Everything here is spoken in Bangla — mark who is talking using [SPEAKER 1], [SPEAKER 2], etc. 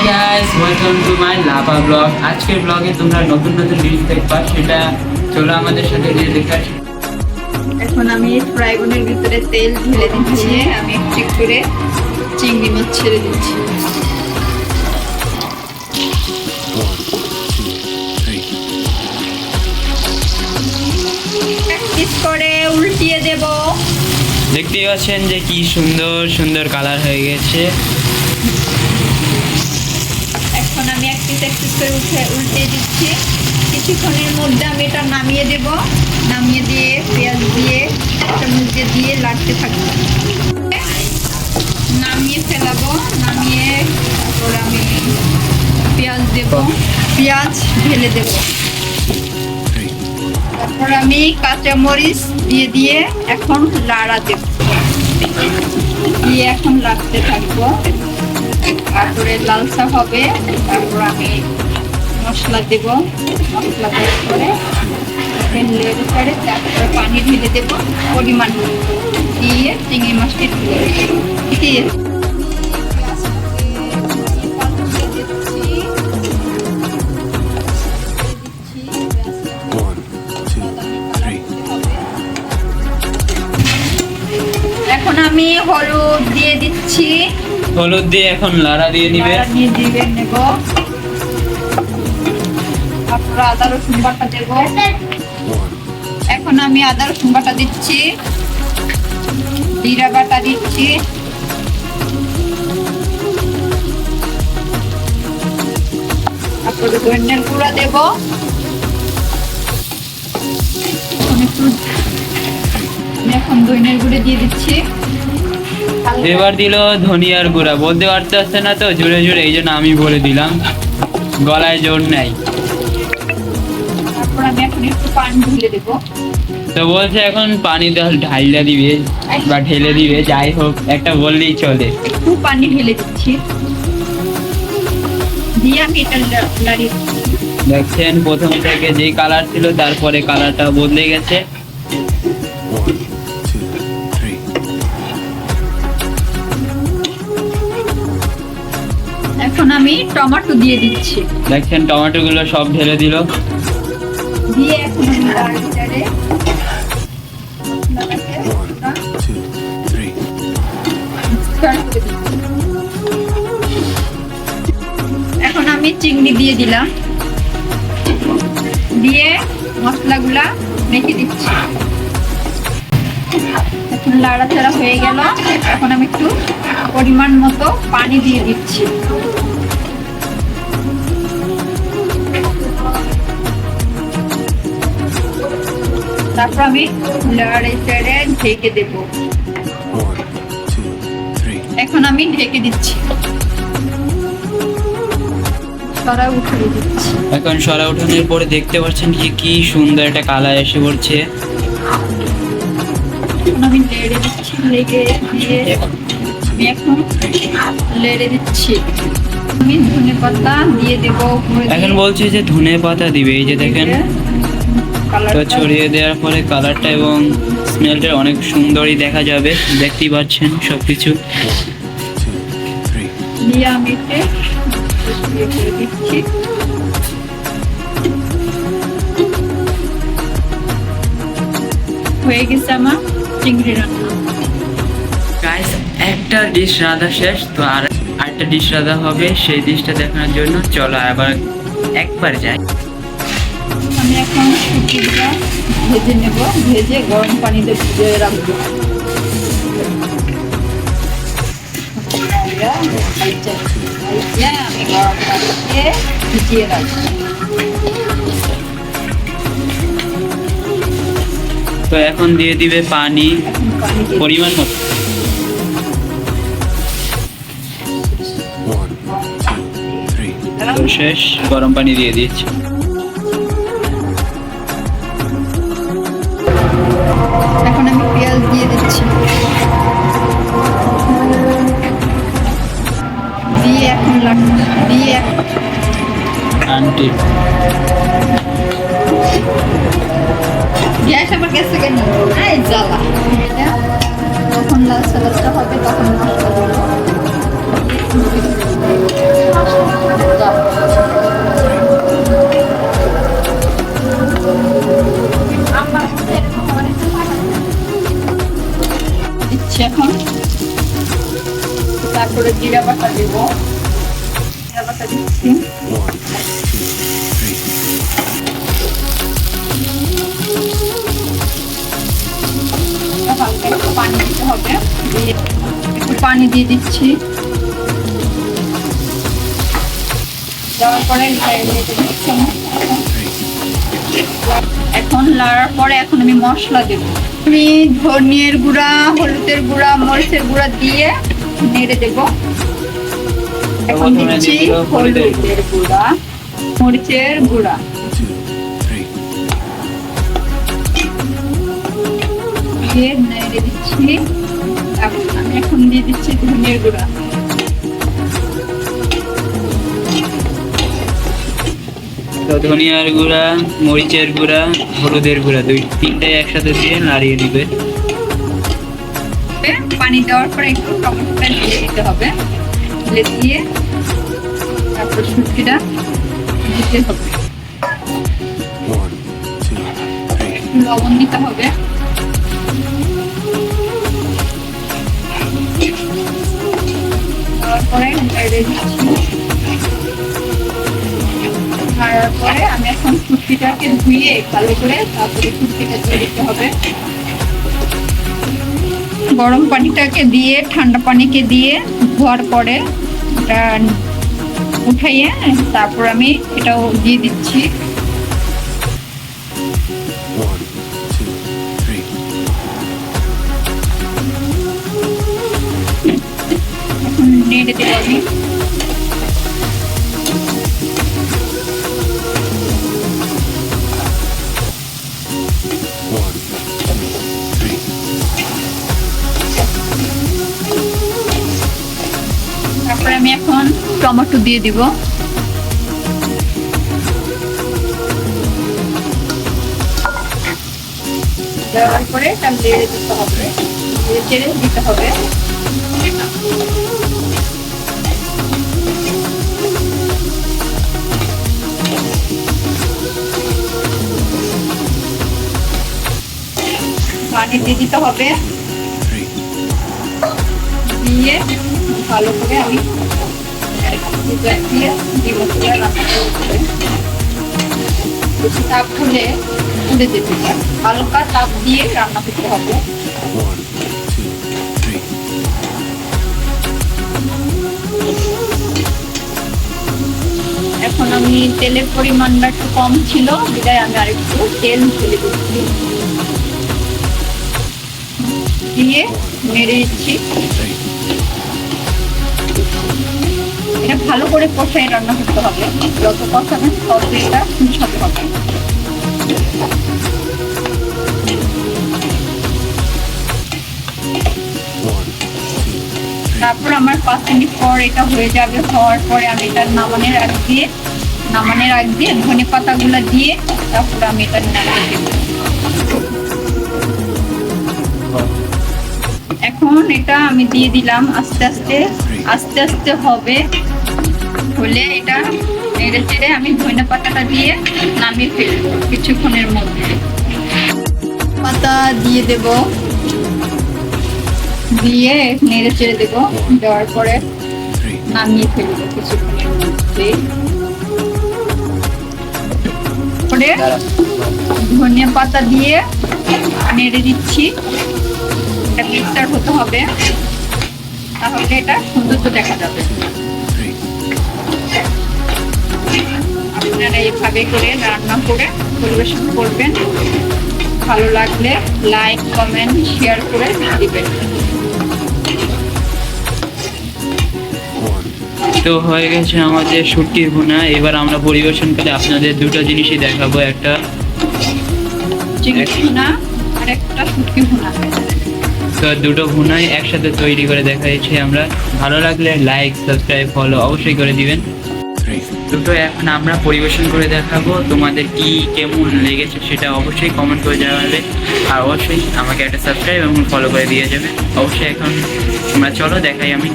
[SPEAKER 1] Guys, welcome to my lava blog. আজকের ব্লগে তোমরা নতুন নতুন জিনিস দেখবা, সেটা চলো আমাদের সাথে গিয়ে দেখে আসি।
[SPEAKER 2] এখন আমি ফ্রাইগুনের ভিতরে তেল ঢেলে দিচ্ছি। আমি একটু করে চিংড়ি মাছ ছেড়ে দিচ্ছি। পিস করে উল্টিয়ে দেব।
[SPEAKER 1] দেখতেই পাচ্ছেন যে কি সুন্দর সুন্দর কালার হয়ে গেছে।
[SPEAKER 2] এখন আমি এক পিস করে উল্টিয়ে দিচ্ছি। কিছুক্ষণের মধ্যে আমি এটা নামিয়ে দেব। নামিয়ে দিয়ে পেঁয়াজ দিয়ে চামচ দিয়ে লাড়তে থাকবো। নামিয়ে ফেলাবো। নামিয়ে তারপর আমি পেঁয়াজ দেব, পেঁয়াজ ঢেলে দেব। তারপর আমি কাঁচামরিচ দিয়ে এখন লাড়া দেব। দিয়ে এখন লাড়তে থাকবো। তারপরে লালচা হবে। তারপর আমি মশলা দেব। মশলা দেওয়ার পরে লেড়ে পরে তারপরে পানি ঢেলে দেব পরিমাণ দিয়ে চিংড়ি মাছটি ঢেলে দিয়ে এখন আমি হলুদ দিয়ে দিচ্ছি।
[SPEAKER 1] হলুদ দিয়ে এখন লাড়া দিয়ে নেব।
[SPEAKER 2] তারপর আদা রসুন বাটা দেব। এখন আমি আদা রসুন বাটা দিচ্ছি, জিরা বাটা দিচ্ছি, তারপরে ধনিয়ার গুঁড়া দেব। এখন ধনিয়ার গুঁড়ো দিয়ে দিচ্ছি।
[SPEAKER 1] এবার দিল ধনিয়ার গুঁড়া। বলতে পারতেছে না তো জোরে জোরে, এই জন্য আমি বলে দিলাম, গলায় জোর নাই।
[SPEAKER 2] তারপর আমি এখন একটু পানি ঢেলে দেব।
[SPEAKER 1] তো বলছে এখন পানি ঢাইলা দিবে বা ঢেলে দিবে, যাই হোক একটা বললেই চলে।
[SPEAKER 2] একটু পানি ঢেলে দিচ্ছি, দিয়ে আমি এটা লাড়িয়ে দিচ্ছি।
[SPEAKER 1] দেখছেন প্রথম থেকে যেই কালার ছিল তারপরে কালারটা বদলে গেছে।
[SPEAKER 2] এখন আমি টমেটো দিয়ে দিচ্ছি।
[SPEAKER 1] দেখছেন টমেটো গুলো সব ঢেলে দিল।
[SPEAKER 2] দিয়ে এখন আমি লাড়িয়ে এখন আমি চিংড়ি দিয়ে দিলাম। দিয়ে মশলাগুলা মেখে দিচ্ছি। এখন লাড়াচাড়া হয়ে গেল। এখন আমি একটু পরিমাণ মতো পানি দিয়ে দিচ্ছি। তারপর আমি লাড়াচাড়া ঢেকে দেব। এখন আমি ঢেকে দিচ্ছি। সরা উঠিয়ে দিচ্ছি।
[SPEAKER 1] এখন সরা উঠানোর পরে দেখতে পাচ্ছেন যে কি সুন্দর একটা কালার এসে পড়ছে।
[SPEAKER 2] আমি লেড়ে দিচ্ছি। লেগে দিয়ে আমি এখন লেড়ে দিচ্ছি। আমি ধনে পাতা দিয়ে দেব।
[SPEAKER 1] এখন বলছে যে ধনে পাতা দিবে, এই যে দেখেন। তো ছড়িয়ে দেওয়ার পরে কালারটা এবং স্মেলটা অনেক সুন্দরই দেখা যাবে, দেখতেই পাচ্ছেন সবকিছু।
[SPEAKER 2] দিয়ে আমি দিচ্ছি। হয়ে গেছে আমার চিংড়ি রান্না।
[SPEAKER 1] গাইস, একটা ডিশ রাঁধা শেষ, তো আর একটা ডিশ রাঁধা হবে। সেই ডিশটা দেখানোর জন্য চলো আবার একবার যাই।
[SPEAKER 2] আমি এখন শুকিয়ে ভেজে নেব। ভেজে গরম পানিতে ভিজিয়ে রাখবো। আমি গরম পানিতে ভিজিয়ে রাখবো।
[SPEAKER 1] তো এখন দিয়ে দিবে পানি পরিমাণ মতো। তো শেষ, গরম পানি দিয়ে দিচ্ছি।
[SPEAKER 2] এখন আমি পেঁয়াজ দিয়ে দিচ্ছি। দিয়ে এখন দিয়ে
[SPEAKER 1] আন্টি
[SPEAKER 2] গ্যাস আবার গেছে কেন? এই জ্বালা। যখন লাল সালাদটা হবে তখন মশলা দেবো। দিচ্ছি এখন। তারপরে জিরা বাটা দেবো, জিরা বাটা দিচ্ছি। হালকা একটু পানি দিতে হবে, একটু পানি দিয়ে দিচ্ছি। দেওয়ার পরে এখন লাড়ার পরে এখন আমি মশলা দেবো। আমি ধনিয়ার গুঁড়া, হলুদের গুঁড়া, মরিচের গুঁড়া দিয়ে নেড়ে দেবো। এখন দিচ্ছি হলুদের গুঁড়া, মরিচের গুঁড়া, দিয়ে নেড়ে দিচ্ছি। আমি এখন দিয়ে দিচ্ছি ধনিয়ার গুঁড়া।
[SPEAKER 1] তো ধনিয়ার গুঁড়া, মরিচের গুঁড়া, হলুদের গুঁড়া তিনটাই একসাথে দিয়ে নাড়িয়ে দিবে।
[SPEAKER 2] পানি দেওয়ার পরে একটু টমেটোটা ঢেলে দিতে হবে, ঢেলে দিয়ে তারপর শুটকিটা দিতে হবে। একটু লবণ দিতে হবে। তারপরে নেড়ে দিচ্ছি। নাড়ার পরে আমি এখন শুটকিটাকে ধুয়ে ভালো করে তারপরে শুটকিটা দিয়ে দিতে হবে। গরম পানিটাকে দিয়ে ঠান্ডা পানিকে দিয়ে ধোয়ার পরে এটা উঠাইয়ে তারপর আমি এটাও দিয়ে দিচ্ছি। এখন নেড়ে দেবো আমি। তারপরে আমি এখন টমেটো দিয়ে দিব। দেওয়ার পরে এটা নেড়ে দিতে হবে, নেড়ে দিতে হবে। পানি দিয়ে দিতে হবে, দিয়ে ভালো করে আমি বেশি তাপ হলে উড়ে যেতে পারে, হালকা তাপ দিয়ে রান্না করতে হবে। এখন আমি তেলের পরিমাণটা একটু কম ছিল, বিধায় আমি আরেকটু তেল ঢেলে দিচ্ছি, দিয়ে নেড়ে দিচ্ছি। এটা ভালো করে কষাই রান্না করতে হবে, যত কষাবেন তত এটা মিশাতে হবে। তারপর আমার 5 মিনিট পর এটা হয়ে যাবে। হওয়ার পরে আমি এটা নামানোর আগ দিয়ে ধনে পাতাগুলো দিয়ে তারপর আমি এটা নামিয়ে দেব। এখন এটা আমি দিয়ে দিলাম, আস্তে আস্তে হবে, হলে এটা নেড়ে চেড়ে আমি ধনে পাতাটা দিয়ে নামিয়ে ফেলবো কিছুক্ষণের মধ্যে। পাতা দিয়ে দেব, দিয়ে নেড়ে চেড়ে দেবো, দেওয়ার পরে নামিয়ে ফেলবো কিছুক্ষণের মধ্যে। ধনিয়া পাতা দিয়ে নেড়ে দিচ্ছি। এটা মিক্সচার হতে হবে, তাহলে এটা সৌন্দর্য দেখা যাবে। আপনারা এইভাবে করে রান্না করে পরিবেশন করবেন। ভালো লাগলে লাইক, কমেন্ট, শেয়ার করে দিবেন।
[SPEAKER 1] তো হয়ে গেছে আমাদের শুটকির ভুনা। এবার আমরা পরিবেশন করে আপনাদের দুটো জিনিসই দেখাবো, একটা
[SPEAKER 2] চিংড়ি ভুনা আর একটা শুটকি ভুনা।
[SPEAKER 1] তো দুটো ভুনাই একসাথে তৈরি করে দেখাইছি আমরা। ভালো লাগলে লাইক, সাবস্ক্রাইব, ফলো অবশ্যই করে দিবেন। দুটো এখন আমরা পরিবেশন করে দেখাবো, তোমাদের কি কেমন লেগেছে সেটা অবশ্যই কমেন্ট করে জানাবে, আর অবশ্যই আমাকে একটা সাবস্ক্রাইব এবং ফলো করে দিয়ে যাবে অবশ্যই। এখন তোমরা চলো দেখাই আমি।